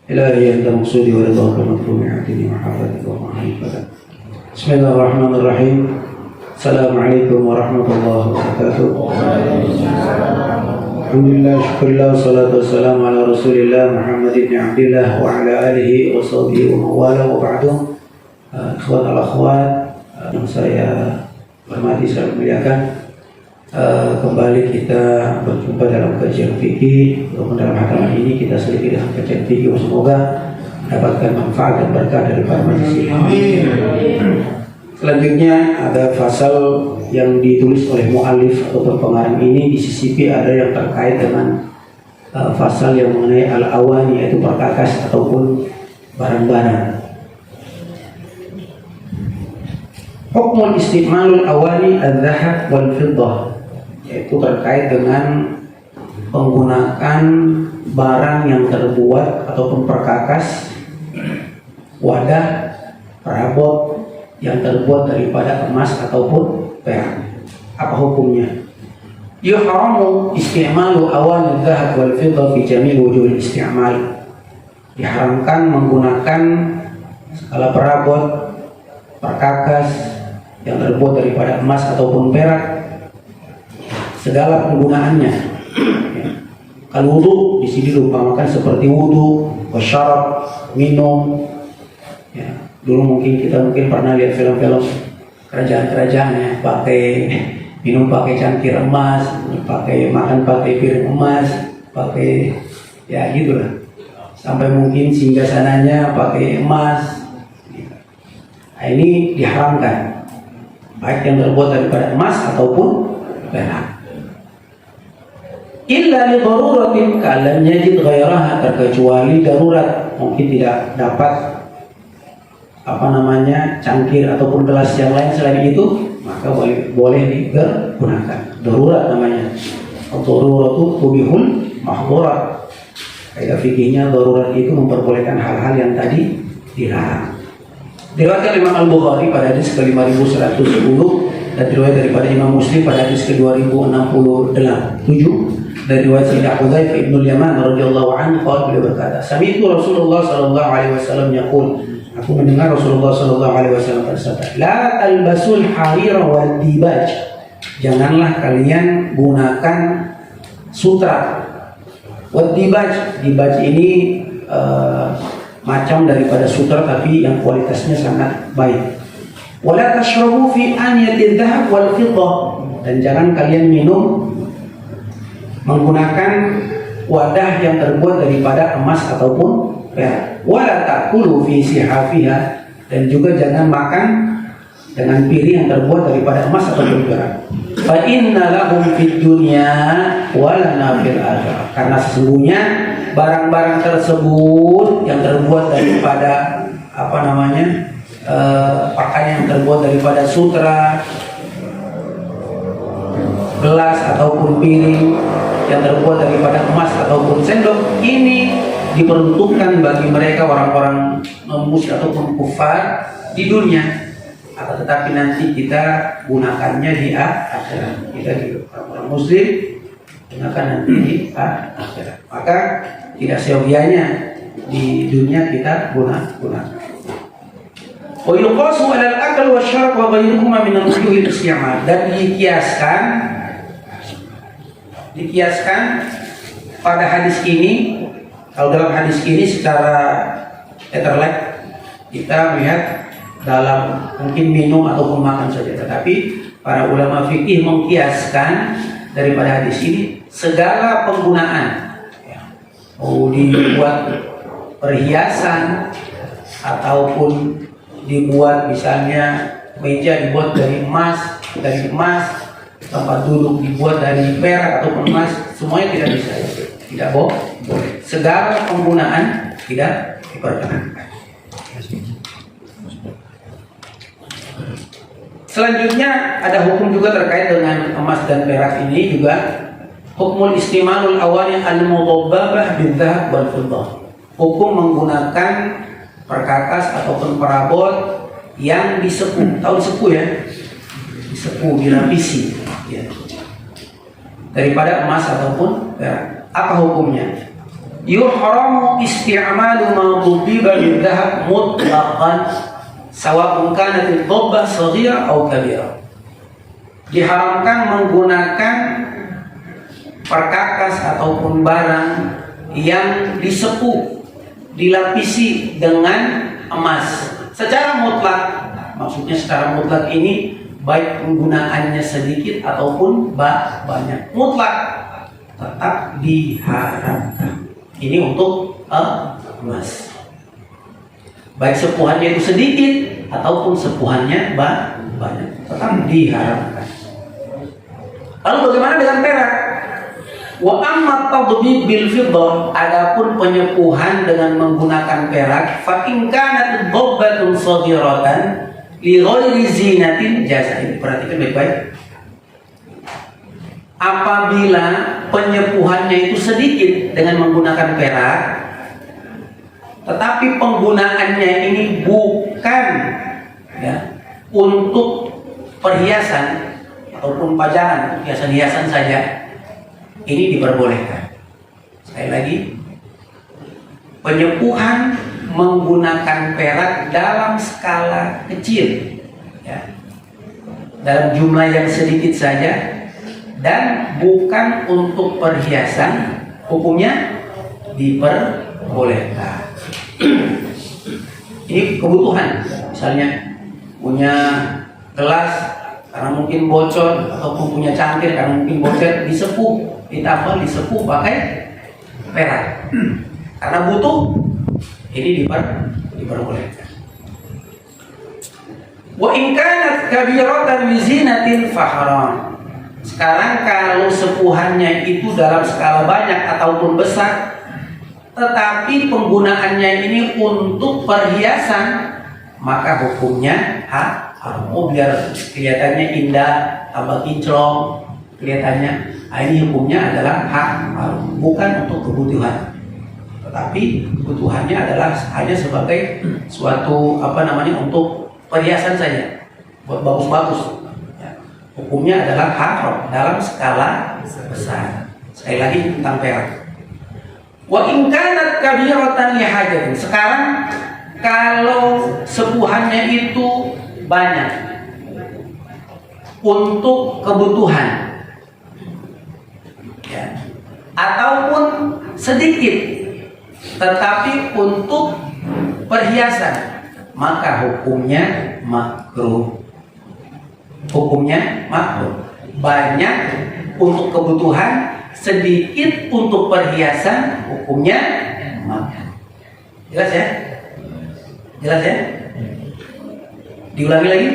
إلهي أنت مقصودي ورضاك مطلوب عبدي ومحبتك ومعرفتك. بسم الله الرحمن الرحيم. السلام عليكم ورحمة الله وبركاته. الحمد لله شكر الله والصلاة والسلام على رسول الله محمد بن عبد الله وعلى آله وصحبه ومن والاه وبعد. Ikhwan al-akhwat yang saya hormati, saya muliakan, kembali kita berjumpa dalam kajian fikih. Dalam halaman ini kita selipin dengan kajian fikih, semoga mendapatkan manfaat dan berkah dari para manusia. Selanjutnya ada fasal yang ditulis oleh mu'alif atau pengarang ini. Di sisi B ada yang terkait dengan fasal yang mengenai al-awani, yaitu perkakas ataupun barang-barang. Hukmul istimalul awani al-zahab wal fiddah, yaitu terkait dengan penggunaan barang yang terbuat ataupun perkakas, wadah, perabot yang terbuat daripada emas ataupun perak. Apa hukumnya? Yuhramu istimalu awani al-zahab wal fiddah fi jami' wujuh istimal. Diharamkan menggunakan segala perabot, perkakas yang terbuat daripada emas ataupun perak, segala penggunaannya. Kalau wudu di sini diumpamakan seperti wudu, wasyarab, minum. Ya, dulu kita pernah lihat film-film kerajaan-kerajaan ya, pakai minum pakai cangkir emas, makan pakai piring emas, pakai ya gitulah. Sampai mungkin singgasananya pakai emas. Nah, ini diharamkan, baik yang terbuat daripada emas ataupun perak. Illa li daruratin, kalam yajid ghairaha, terkecuali darurat, mungkin tidak dapat cangkir ataupun gelas yang lain selain itu, maka boleh digunakan. Darurat namanya. Ad-daruratu tubihul mahdhurat. Kaidah fikihnya darurat itu memperbolehkan hal-hal yang tadi dilarang. Diriwayatkan Imam Al-Bukhari pada hadis ke-5110 dan diriwayat daripada Imam Muslim pada hadis ke-2067 dari riwayat Sayyidah Hudzaifah bin Yaman radhiyallahu anhu, beliau berkata, "Sami'tu Rasulullah sallallahu alaihi wasallam yaqul," aku mendengar Rasulullah sallallahu alaihi wasallam bersabda, "La talbasul harira wal dibaj." Janganlah kalian gunakan sutra. Wad dibaj, dibaj ini macam daripada sutra tapi yang kualitasnya sangat baik. Wala tashrabu fi anyatil dhahab wal fiddah, dan jangan kalian minum menggunakan wadah yang terbuat daripada emas ataupun perak. Wala ta'kulu fi sihafiha, dan juga jangan makan dengan piring yang terbuat daripada emas ataupun perak. Fa inna lahum fid dunya wa lana fil akhirah, karena sesungguhnya barang-barang tersebut yang terbuat daripada pakaian yang terbuat daripada sutra, gelas ataupun piring yang terbuat daripada emas ataupun sendok, ini diperuntukkan bagi mereka orang-orang musyrik ataupun kufar di dunia. Akan tetapi nanti kita gunakannya di akhirat. Kita di orang muslim gunakan nanti di akhirat. Maka tidak seyogianya di dunia kita gunakan. Wa yuqasu 'ala al-akl wa syarab wa ghayruhuma min al-wujuh al-isti'mal, dan dikiaskan pada hadis ini. Kalau dalam hadis ini secara terlek kita melihat dalam mungkin minum ataupun makan saja, tetapi para ulama fikih mengkiaskan daripada hadis ini segala penggunaan. Mau dibuat perhiasan ataupun dibuat misalnya meja dibuat dari emas, tempat duduk dibuat dari perak ataupun emas, semuanya tidak bisa, tidak boleh. Segala penggunaan tidak diperkenankan. Selanjutnya ada hukum juga terkait dengan emas dan perak ini juga. Hukmul istimalul awani al-mudhabbabah bidzahab wal fiddah. Hukum menggunakan perkakas ataupun perabot yang disepuh. Tahu disepuh ya? Disepuh, dilapisi ya, daripada emas ataupun perak. Apa hukumnya? yuhramu isti'malu ma dhubiba bil dhahab mutlaqan sawa'un kanat ad-dhabbah saghira aw kabira. Diharamkan menggunakan perkakas ataupun barang yang disepuh, dilapisi dengan emas secara mutlak. Maksudnya secara mutlak ini baik penggunaannya sedikit ataupun banyak, mutlak tetap diharamkan. Ini untuk emas, baik sepuhannya itu sedikit ataupun sepuhannya banyak, tetap diharamkan. Lalu bagaimana dengan perak? Wa amma tadbib bil fiddah, adapun penyepuhan dengan menggunakan perak, fa in kanat dhabbatun saghiratan li ghairi zinatin jaza. Perhatikan baik-baik. Apabila penyepuhannya itu sedikit dengan menggunakan perak, tetapi penggunaannya ini bukan untuk perhiasan ataupun pajangan, hiasan-hiasan saja, ini diperbolehkan. Sekali lagi, penyepuhan menggunakan perak dalam skala kecil, dalam jumlah yang sedikit saja, dan bukan untuk perhiasan, hukumnya diperbolehkan. Ini kebutuhan, misalnya punya gelas karena mungkin bocor, ataupun punya cangkir karena mungkin bocor, disepuh, ditambal, disepuh pakai perak karena butuh, ini diperbolehkan. Wa in kanat kabiratan bi zinatin fa haram. Sekarang kalau sepuhannya itu dalam skala banyak ataupun besar, tetapi penggunaannya ini untuk perhiasan, maka hukumnya haram. Biar kelihatannya indah, tambah kinclong, kelihatannya, ini hukumnya adalah haram, bukan untuk kebutuhan, tetapi kebutuhannya adalah hanya sebagai suatu untuk perhiasan saja, buat bagus-bagus. Hukumnya adalah haram dalam skala besar. Sekali lagi tentang perak. Wa in kanat kabiratan li hajatin. Sekarang kalau sepuhannya itu banyak untuk kebutuhan, ataupun sedikit tetapi untuk perhiasan, maka hukumnya makruh. Hukumnya makruh. Banyak untuk kebutuhan, sedikit untuk perhiasan, hukumnya makruh. Jelas ya? Jelas ya? Diulangi lagi.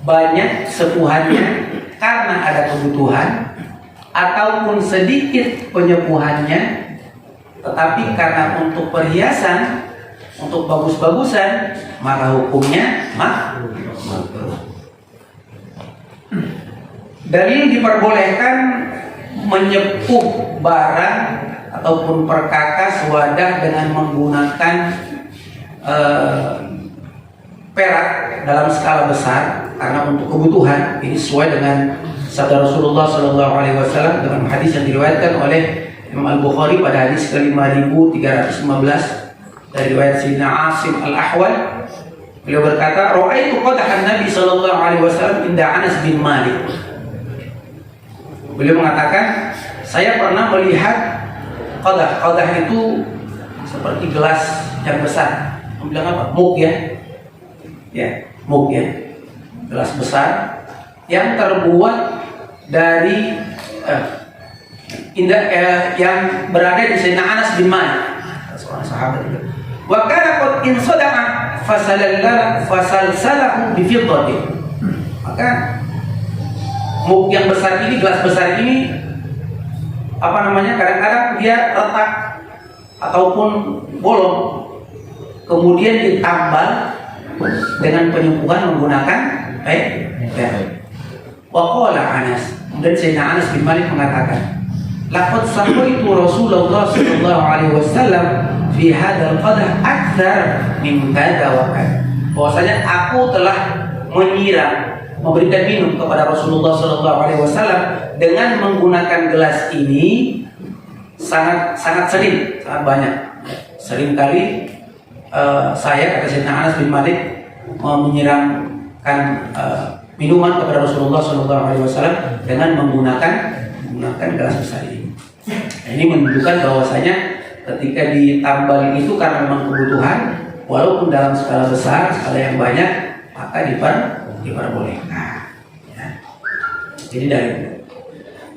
Banyak sepuhannya karena ada kebutuhan, ataupun sedikit penyepuhannya tetapi karena untuk perhiasan, untuk bagus-bagusan, maka hukumnya makruh. Dalil diperbolehkan menyepuh barang ataupun perkakas wadah dengan menggunakan perak dalam skala besar karena untuk kebutuhan. Ini sesuai dengan sabda Rasulullah SAW dalam hadis yang diriwayatkan oleh Imam Al-Bukhari pada hadis ke-5315 dari riwayat Sayyidina Asim Al-Ahwal. Beliau berkata, "Ra'aitu qadahan Nabi SAW inda Anas bin Malik." Beliau mengatakan, saya pernah melihat qadah. Qadah itu seperti gelas yang besar. Bilang apa? Mug ya. Mug ya. Gelas besar yang terbuat dari yang berada di Sayyidina Anas bin Malik, seorang sahabat itu. Wa kana qad insada'a fasalsalahu bi fiddatin. Maka mug yang besar ini, gelas besar ini, kadang-kadang dia retak ataupun bolong, kemudian ditambal dengan penyembuhan menggunakan perak. Wa qala Anas, kemudian Sayyidina Anas bin Malik mengatakan, laqad saqaitu Rasulullah sallallahu alaihi wasallam fi hadzal qadah aktsar min kadza wa kadza. Bahwasanya aku telah menyiram, memberikan minum kepada Rasulullah sallallahu alaihi wasallam dengan menggunakan gelas ini sangat sering, sangat banyak. Sering kali saya, kata Sayyidina Anas bin Malik, menyiramkan minuman kepada Rasulullah SAW dengan menggunakan gelas besar ini. Nah, ini menunjukkan bahwasanya ketika ditambal itu karena memang kebutuhan, walaupun dalam skala besar, skala yang banyak, maka diperbolehkan. Ya. Jadi dari itu.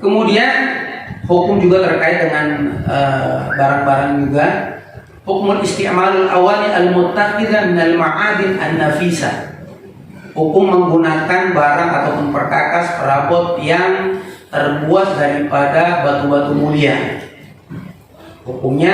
Kemudian hukum juga terkait dengan barang-barang juga. Hukum isti'malul awali al-muttakhidha min al-ma'adin an-nafisa. Hukum menggunakan barang ataupun perkakas perabot yang terbuat daripada batu-batu mulia. Hukumnya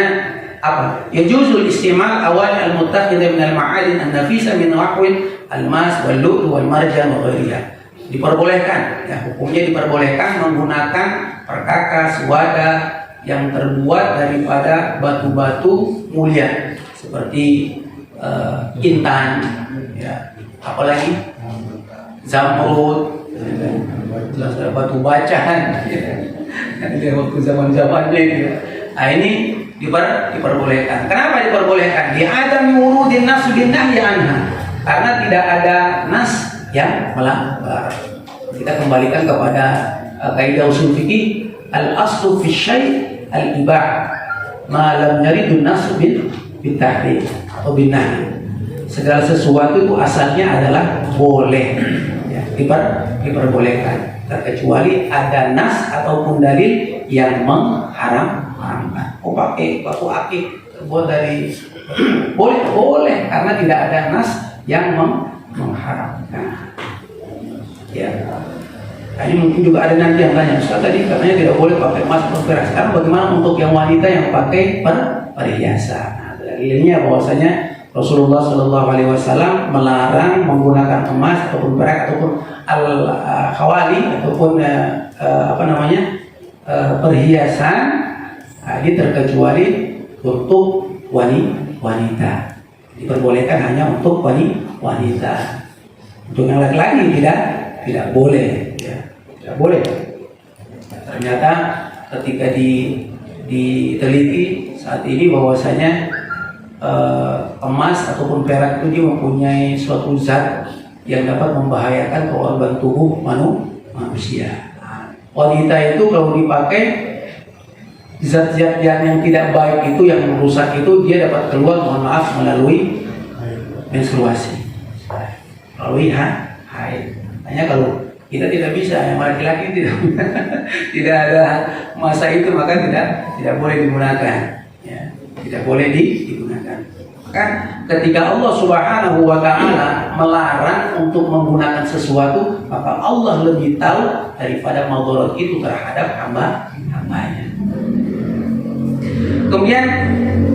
apa? Yajuzul isti'mal awali al-muttakhidha min al-ma'adin an-nafisa min wahwin al-mas wal-lu'lu wal-marjan wa ghairiha. Diperbolehkan, ya, hukumnya diperbolehkan menggunakan perkakas wadah yang terbuat daripada batu-batu mulia seperti intan, ya, apalagi zamrud, batu bacan, ya, waktu zaman-zamannya gitu. Nah, ini diperbolehkan. Kenapa diperbolehkan? Di adam wurudin nas bin nahyi anha. Karena tidak ada nas yang melanggar. Kita kembalikan kepada kaidah usul fikih, al-aslu fi syai' al-ibah ma lam yaridun nas bil tahrim atau bin nahy. Segala sesuatu itu asalnya adalah boleh, ya, diperbolehkan, terkecuali ada nas ataupun dalil yang mengharamkan. Oh, pakai batu akik terbuat dari boleh karena tidak ada nas yang mengharamkan. Ya. Nah, ini mungkin juga ada nanti yang tanya, Ustaz tadi katanya tidak boleh pakai emas atau perak. Sekarang bagaimana untuk yang wanita yang pakai perhiasan? Nah, dalilnya bahwasanya Rasulullah SAW melarang menggunakan emas ataupun perak ataupun al-khawali ataupun perhiasan. Nah, ini terkecuali untuk wanita. Diperbolehkan hanya untuk wanita. Untuk yang laki-laki tidak boleh, ya, tidak boleh. Ternyata ketika diteliti saat ini bahwasanya emas ataupun perak itu dia mempunyai suatu zat yang dapat membahayakan organ tubuh manusia. Nah, wanita itu kalau dipakai zat-zat yang tidak baik itu, yang merusak itu, dia dapat keluar, mohon maaf, melalui menstruasi, melalui haid. Hanya kalau kita tidak bisa, yang laki-laki tidak ada masa itu, maka tidak boleh digunakan, ya, tidak boleh digunakan. Maka ketika Allah Subhanahu wa Ta'ala melarang untuk menggunakan sesuatu, maka Allah lebih tahu daripada madarat itu terhadap hambanya. Kemudian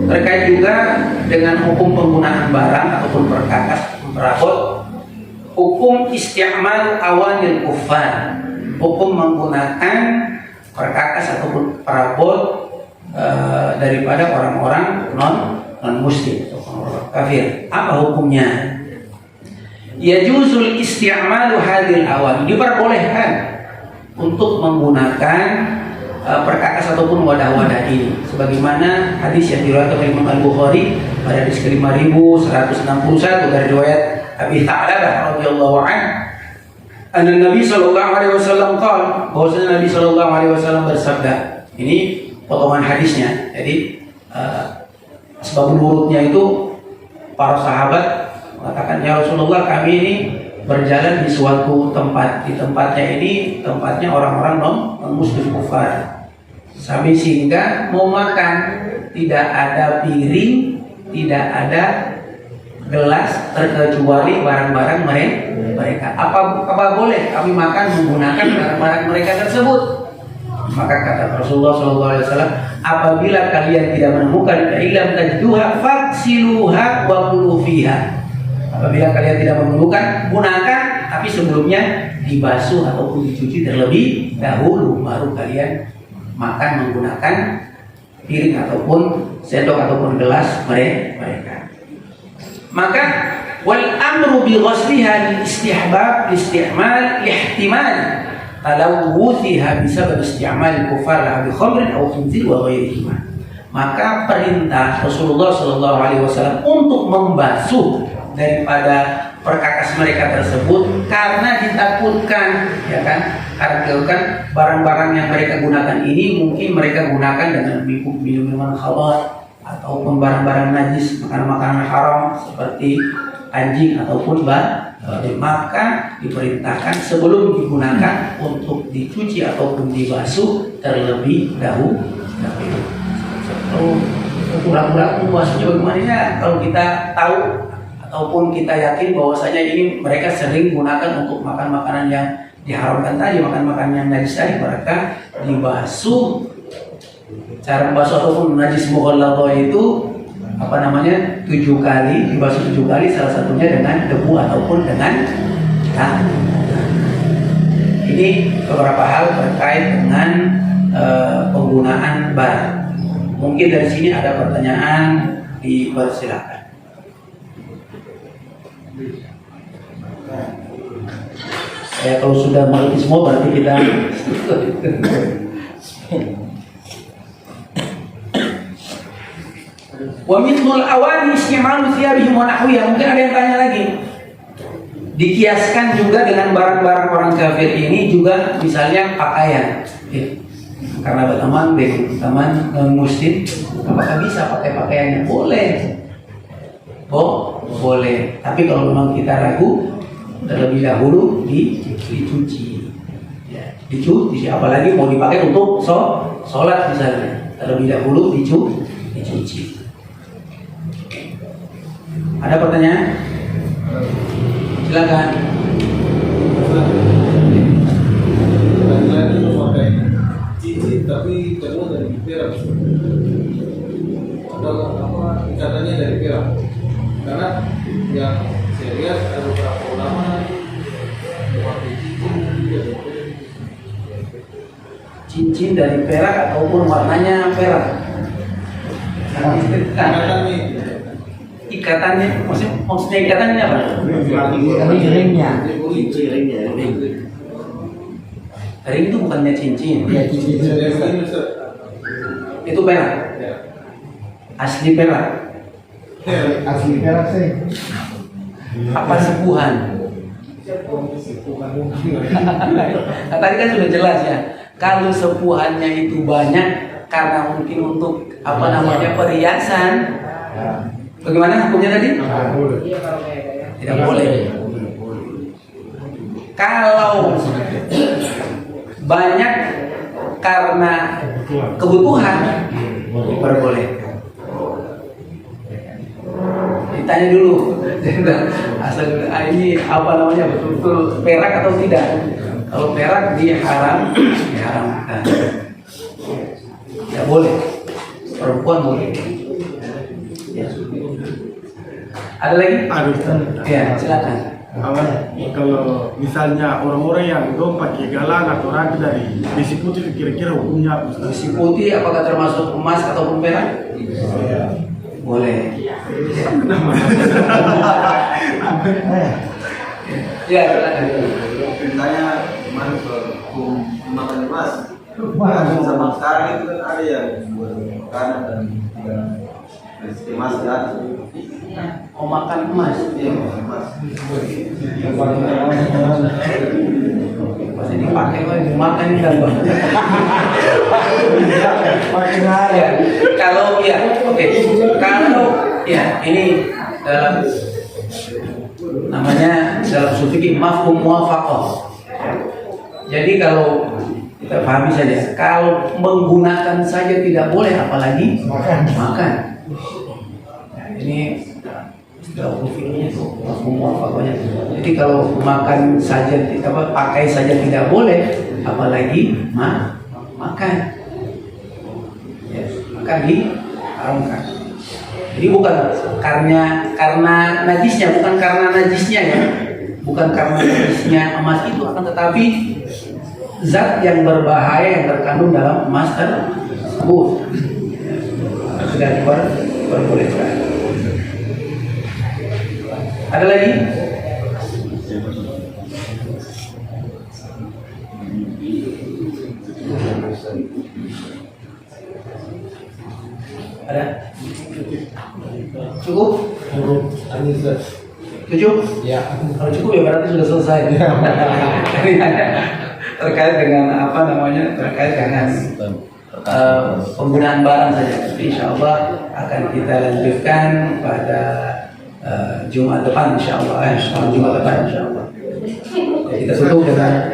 terkait juga dengan hukum penggunaan barang ataupun perkakas ataupun perabot, hukum isti'mal awanil kuffar, hukum menggunakan perkakas ataupun perabot daripada orang-orang non muslim atau orang kafir. Apa hukumnya? Yajuzul isti'malu hadil awan, diperbolehkan untuk menggunakan perkakas ataupun wadah-wadah ini, sebagaimana hadis yang diriwayatkan oleh Imam Al-Bukhari pada hadis ke-5161 dari riwayat Abi Tha'labah radhiyallahu anhu, anna Nabi sallallahu alaihi wasallam qala, bahwasanya Nabi sallallahu alaihi wasallam bersabda. Ini potongan hadisnya. Jadi sebab nurutnya itu para sahabat mengatakan, ya Rasulullah, kami ini berjalan di suatu tempat. Di tempatnya ini tempatnya orang-orang non muslim kufar. Sampai sehingga mau makan tidak ada piring, tidak ada gelas, terkecuali barang-barang mereka. Apa boleh kami makan menggunakan barang-barang mereka tersebut? Maka kata Rasulullah SAW, apabila kalian tidak menemukan ilam tajduha faksiluha wa kulu fiha. Apabila kalian tidak menemukan, gunakan, tapi sebelumnya dibasuh ataupun dicuci terlebih dahulu, baru kalian makan menggunakan piring ataupun sendok ataupun gelas mereka. Maka wal amru bi ghasliha lil istihbab isti'mal ihtimal talawwuthiha bisabab isti'mal kufar laha bi khamrin aw khinzir wa ghairihima. Maka perintah Rasulullah Shallallahu Alaihi Wasallam untuk membasuh daripada perkakas mereka tersebut karena ditakutkan, ya kan, karena barang-barang yang mereka gunakan ini mungkin mereka gunakan dengan minuman khamar ataupun barang-barang najis, makanan-makanan haram seperti anjing ataupun maka diperintahkan sebelum digunakan untuk dicuci ataupun dibasuh terlebih dahulu. Kalau pura-pura membasuhnya bagaimana ya? Kalau kita tahu ataupun kita yakin bahwasanya ini mereka sering gunakan untuk makan makanan yang diharamkan tadi, makan makanan yang najis tadi, mereka dibasuh. Cara membasuh ataupun najis mughalladhah itu 7 kali, dibasuh 7 kali, salah satunya dengan debu ataupun dengan tangan. Ini beberapa hal terkait dengan penggunaan bar. Mungkin dari sini ada pertanyaan, dipersilakan. Ya, kalau sudah mengerti semua berarti kita wa mithlul awani istimalu thiyabihim wa nahwiyah. Mungkin ada yang tanya lagi. Dikiaskan juga dengan barang-barang orang kafir ini juga misalnya pakaian. Karena teman muslim, apakah bisa pakai pakaiannya? Boleh. Boleh. Tapi kalau memang kita ragu, terlebih dahulu dicuci. Ya, dicuci. Apalagi mau dipakai untuk sholat misalnya, terlebih dahulu dicuci. Ada pertanyaan? Silakan. Cincin tapi terbuat dari perak. Ada ikatannya dari perak. Karena yang saya lihat ada beberapa ulama memakai cincin dari perak ataupun warnanya perak. Ikatannya, maksudnya ikatannya apa? Ringnya. Ring itu bukannya cincin. Ya, cincin. Itu perak. Asli perak. Asli perak sih. Apa sepuhan? Nah, tadi kan sudah jelas ya. Kalau sepuhannya itu banyak karena mungkin untuk perhiasan. Bagaimana hukumnya tadi? Tidak boleh. Kalau banyak karena kebutuhan, diperbolehkan. Ditanya dulu, asal ini betul-betul perak atau tidak? Kalau perak diharamkan. Tidak boleh. Perempuan boleh. Ya. Ada lagi? Ya, silakan. Kalau misalnya orang-orang yang dong pakai galang atau ragi dari besi putih, kira-kira hukumnya apa? Besi putih apakah termasuk emas ataupun perak? Boleh. Ya, silakan. Tanya mana hukum makan emas? Sama sekarang itu kan ada yang makanan dan emas kan? Mau makan emas? Iya, emas. Pasti dipakai makan kan bang. Ya, kalau ini dalam namanya dalam usul fikih mafhum muwafaqah. Jadi kalau kita pahami saja, kalau menggunakan saja tidak boleh, apalagi makan. Ini dalam usul fikihnya itu mafhum muwafaqahnya. Jadi kalau makan saja, pakai saja tidak boleh, apalagi makan. Ya, makan diharamkan. Jadi bukan karena najisnya, bukan karena najisnya ya, bukan karena najisnya emas itu, akan tetapi zat yang berbahaya yang terkandung dalam emas tersebut sudah diperbolehkan. Ada lagi? Ada? Cukup? Tujuh? Ya. Kalau cukup ya berarti sudah selesai. Terkait dengan apa namanya? Terkait dengan penggunaan barang saja. Tapi insya Allah akan kita lanjutkan pada Jumat depan insya Allah. Jumat depan insya Allah. Ya, kita tutup dengan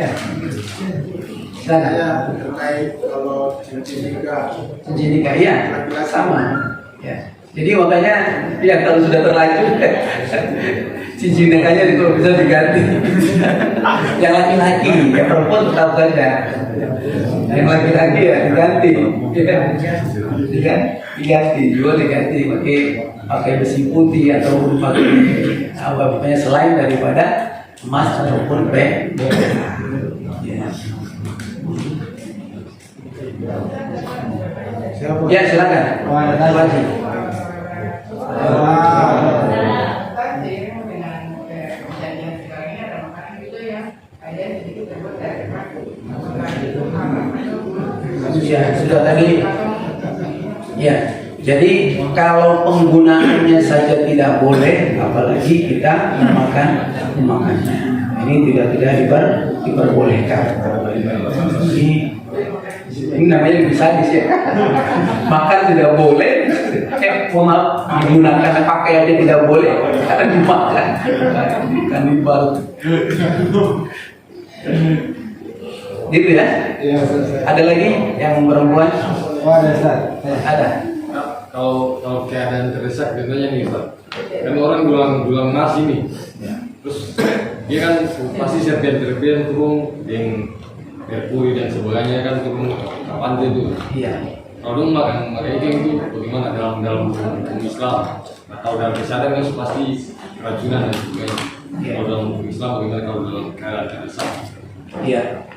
Saya terkait kalau cincin nikah. cincin nikah ya sama. Ya. Jadi makanya ya kalau sudah terlanjur cincin nikahnya itu bisa diganti. Yang laki-laki, yang perempuan tetap saja. Yang laki-laki ya diganti, diganti, juga diganti pakai besi putih atau pakai apa namanya selain daripada emas ataupun perak. Ya silakan. Wajib. Ya sudah tadi. Ya, jadi kalau penggunaannya saja tidak boleh, apalagi kita memakannya. Ini tidak diperbolehkan. Ini namanya bisa sih. Makan tidak boleh, menggunakan pakai aja tidak boleh, karena dimakan, kanibal. Gitu ya? Ada lagi yang perempuan? Oh, ada Ustaz. Ada. Kalau keadaan terdesak contohnya nih Pak, kan orang dulang emas ini, terus dia kan pasti serpian turun yang merkuri dan sebagainya kan turun ke pantai itu. Iya. Kalau dong makan ikan itu bagaimana dalam hukum Islam atau dalam kesehatan kan pasti keracunan dan sebagainya. Kalau dalam hukum Islam bagaimana kalau dalam keadaan terdesak? Iya.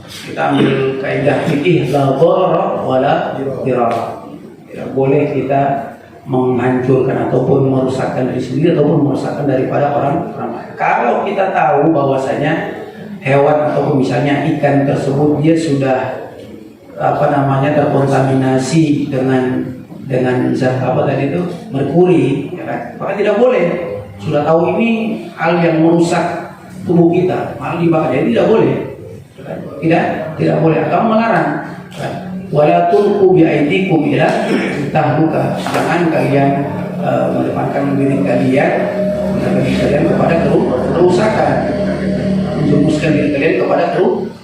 Kita ambil kaidah fikih la dharara wala dirara. Tidak boleh kita menghancurkan ataupun merusakkan diri sendiri ataupun merusakkan daripada orang lain. Kalau kita tahu bahwasanya hewan ataupun misalnya ikan tersebut dia sudah terkontaminasi dengan zat apa tadi itu merkuri, ya kan? Maka tidak boleh. Sudah tahu ini hal yang merusak tubuh kita, malah dibakar, jadi tidak boleh. Tidak boleh atau melarang. Wala tulqu bi'aidikum ila tahluka. Jangan kalian mendepankan diri kalian kepada kerusakan. Menjumuskan diri kalian kepada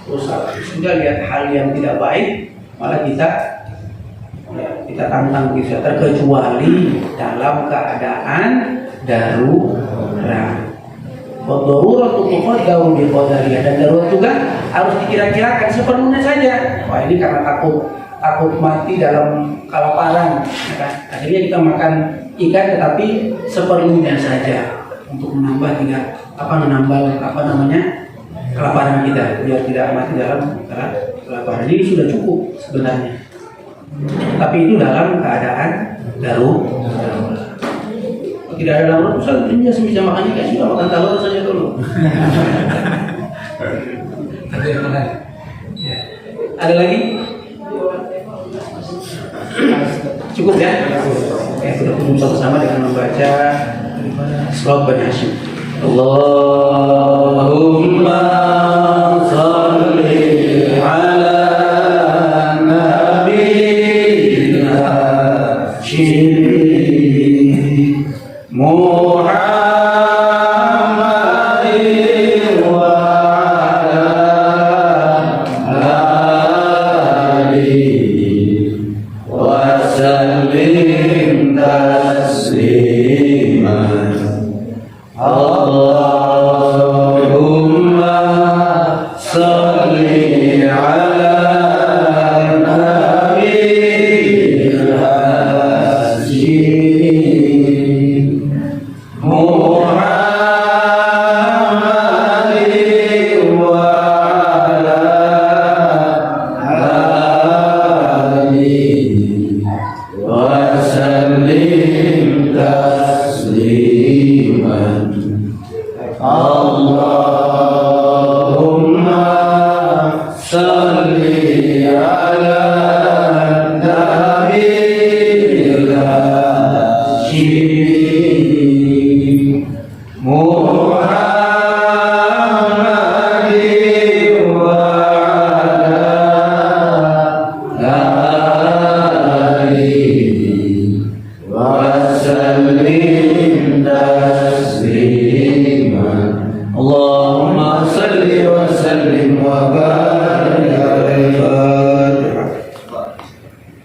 kerusakan. Sudah lihat hal yang tidak baik, malah kita tantang bisa terkecuali dalam keadaan darurat. Darurat itu qadaru bi qadariha, dan darurat juga harus dikira-kirakan sepenuhnya saja. Wah, ini karena takut mati dalam kelaparan, ya kan? Akhirnya kita makan ikan tetapi seperlunya saja untuk menambah kelaparan kita biar tidak mati dalam kelaparan. Ini sudah cukup sebenarnya. Tapi itu dalam keadaan darurat. Tidak ada darurat, Ustaz, ini bisa makan ikan, sudah makan telur saja dulu. Ada lagi? Cukup ya? Oke, kita tutup sama-sama dengan membaca Surat Bani Hashim. Allahumma salli ala nabiyyina Muhammadin wa ala alihi wa sallim tasliman. Allahumma salli ala nabiyyina Muhammadin wa ala alihi wa sallim tasliman. Allah